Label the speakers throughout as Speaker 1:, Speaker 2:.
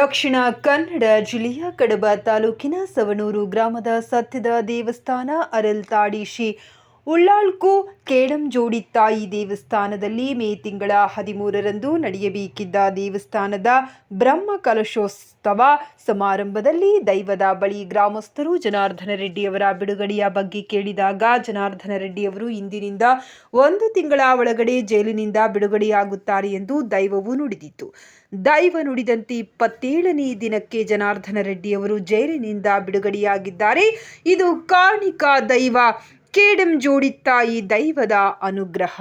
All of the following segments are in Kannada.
Speaker 1: ದಕ್ಷಿಣ ಕನ್ನಡ ಜಿಲ್ಲೆಯ ಕಡಬ ತಾಲೂಕಿನ ಸವಣೂರು ಗ್ರಾಮದ ಸತ್ಯದ ದೇವಸ್ಥಾನ ಅರಲ್ತಾಡಿ ಶ್ರೀ ಉಳ್ಳಾಳ್ಕು ಕೇಡಂಜೋಡಿ ತಾಯಿ ದೇವಸ್ಥಾನದಲ್ಲಿ ಮೇ ತಿಂಗಳ 13ರಂದು ನಡೆಯಬೇಕಿದ್ದ ದೇವಸ್ಥಾನದ ಬ್ರಹ್ಮ ಕಲಶೋತ್ಸವ ಸಮಾರಂಭದಲ್ಲಿ ದೈವದ ಬಳಿ ಗ್ರಾಮಸ್ಥರು ಜನಾರ್ದನ ರೆಡ್ಡಿಯವರ ಬಿಡುಗಡೆಯ ಬಗ್ಗೆ ಕೇಳಿದಾಗ ಜನಾರ್ದನ ರೆಡ್ಡಿಯವರು ಇಂದಿನಿಂದ 1 ತಿಂಗಳ ಒಳಗಡೆ ಜೈಲಿನಿಂದ ಬಿಡುಗಡೆಯಾಗುತ್ತಾರೆ ಎಂದು ದೈವವು ನುಡಿದಿತ್ತು. ದೈವ ನುಡಿದಂತೆ 27ನೇ ದಿನಕ್ಕೆ ಜನಾರ್ದನ ರೆಡ್ಡಿಯವರು ಜೈಲಿನಿಂದ ಬಿಡುಗಡೆಯಾಗಿದ್ದಾರೆ. ಇದು ಕಾಣಿಕ ದೈವ ಕೇಡಂಜೋಡಿ ತಾಯಿ ದೈವದ ಅನುಗ್ರಹ.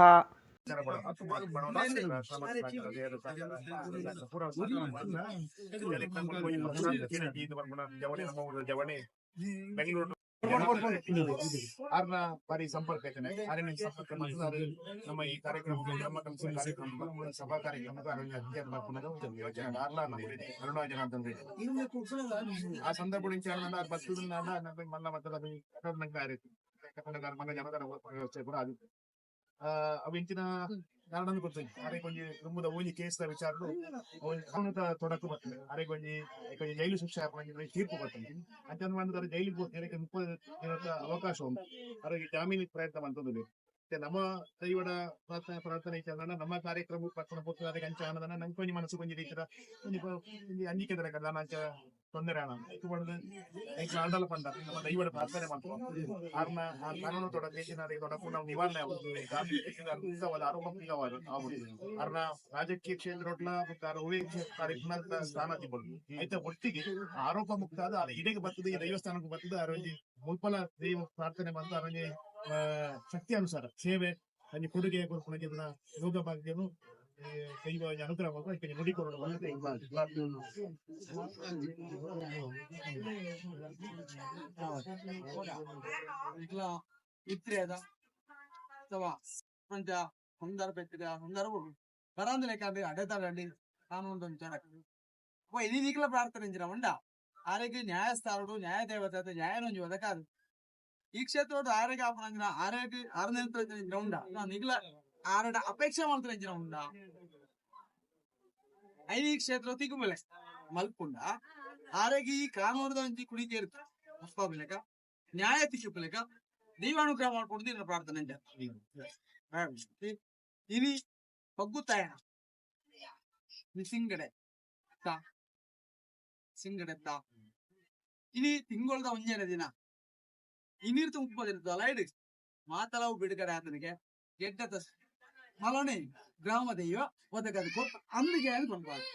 Speaker 2: ಆರ್ನ ಬಾರಿ ಸಂಪರ್ಕ ಐತೆ ಸಂಪರ್ಕ ನಮ್ಮ ಈ ಕಾರ್ಯಕ್ರಮ ಸಭಾ ಕಾರ್ಯಕ್ರಮಕ್ಕೆ ಆ ಸಂದರ್ಭ ಮಲ್ಲ మన ಜನತರ ವ್ಯವಸ್ಥೆ ಕೂಡ ಆಗುತ್ತೆ ಅವು ಇಂಚಿನ ಕಾರಣ ಗೊತ್ತಿಲ್ಲ ಅರೆ ಕೊಂಚ ತುಂಬದ ಓಜಿ ಕೇಸ್ ವಿಚಾರಗಳು ಕಾನೂನು ತೊಡಕು ಬರ್ತದೆ ಅರೆ ಕೊಂಚ ಜೈಲು ಶಿಕ್ಷೆ ತೀರ್ಪು ಬರ್ತದೆ ಅಂತ ಮಾಡಿದ್ರೆ ಜೈಲಿಗೆ 30 ದಿನದ ಅವಕಾಶ ಉಂಟು ಅವರಿಗೆ ಜಾಮೀನು ಪ್ರಯತ್ನ ಮಾಡ್ತದೆ ನಮ್ಮ ದೈವದ ಪ್ರಾರ್ಥನೆ ನಮ್ಮ ಕಾರ್ಯಕ್ರಮ ಪಕ್ಕನ ಅದಕ್ಕೆ ಅಂಚ ಅನ್ನೋದನ್ನ ನಂಗೆ ಕೊಂಚ ಮನಸ್ಸು ಕೊಂಚ ರೀತಿಯ ಅಂಜಿಕೆ ತರ ತೊಂದರೆ ಆಡಲು ಬಂದ ನಮ್ಮ ದೈವದ ಪ್ರಾರ್ಥನೆ ಮಾಡ್ತೀವಿ ಕಾನೂನು ತೊಡಕು ನಾವು ನಿವಾರಣೆ ಆರ್ನ ರಾಜಕೀಯ ಕ್ಷೇತ್ರ ಸ್ಥಾನ ತಿಳ್ಕೊಂಡು ಆಯ್ತಾ ಒಟ್ಟಿಗೆ ಆರೋಪ ಮುಕ್ತ ಆದ ಇಡೆಗೆ ಬರ್ತದೆ ದೈವಸ್ಥಾನಕ್ಕೆ ಬರ್ತದೆ ಅರವಲ್ಲಿ ಮುಲ್ಪಲ ದೈವ ಪ್ರಾರ್ಥನೆ ಬಂದು ಅವನಿಗೆ ಶಕ್ತಿ ಅನುಸಾರ ಸೇವೆ ಅಲ್ಲಿ ಕೊಡುಗೆ ಯೋಗ ಭಾಗ್ಯನು ದೈವ ಅನುಗ್ರಹ ನುಡಿಕೊಳ್ಳಲು
Speaker 3: అడతాడండి కానూన్ అప్పు ఇది నీకుల ప్రార్థన ఉండ ఆరోగ్య న్యాయస్థానుడు న్యాయదేవత న్యాయ నుంచి వదకాదు ఈ క్షేత్రంలో ఆరోగ్య ఆరోగ్య ఆరోగ్య ఉండ నీకుల ಆರಡ ಅಪೇಕ್ಷೆ ಮಾಡ್ತಾರೆ ಉಂಡ ಐದು ಕ್ಷೇತ್ರ ತಿಗುಮಲೆ ಮಲ್ಪುಂಡ ಆರೋಗ್ಯ ಈ ಕಾನೂನದ ಕುಡಿಕೆ ಇರುತ್ತೆ ಅಪ್ಪ ನ್ಯಾಯ ತಿಕ್ಕುಲೆಕ ದೈವಾನುಗ್ರಹ ಮಾಡ್ಕೊಂಡು ನಿನ್ನ ಪ್ರಾರ್ಥನೆ ಇವಿ ಹೊಗ್ಗುತ್ತಾಯ ಸಿಂಗಡೆ ಸಿಂಗಡೆ ಇವಿ ತಿಂಗಳದ ಒಂಜನೇ ದಿನ ಇನ್ನಿರ್ತು 30 ದಿನ ಲೈಡ್ ಮಾತಲವು ಬಿಡುಗಡೆ ಆತನಿಗೆ ಗೆಡ್ಡ ಮಲನೆ ಗ್ರಾಮ ದೈವ ಒದಗದಕ್ಕೂ ಅಂದಿಗೆ ಬಂದ್ಬಾರ್ದು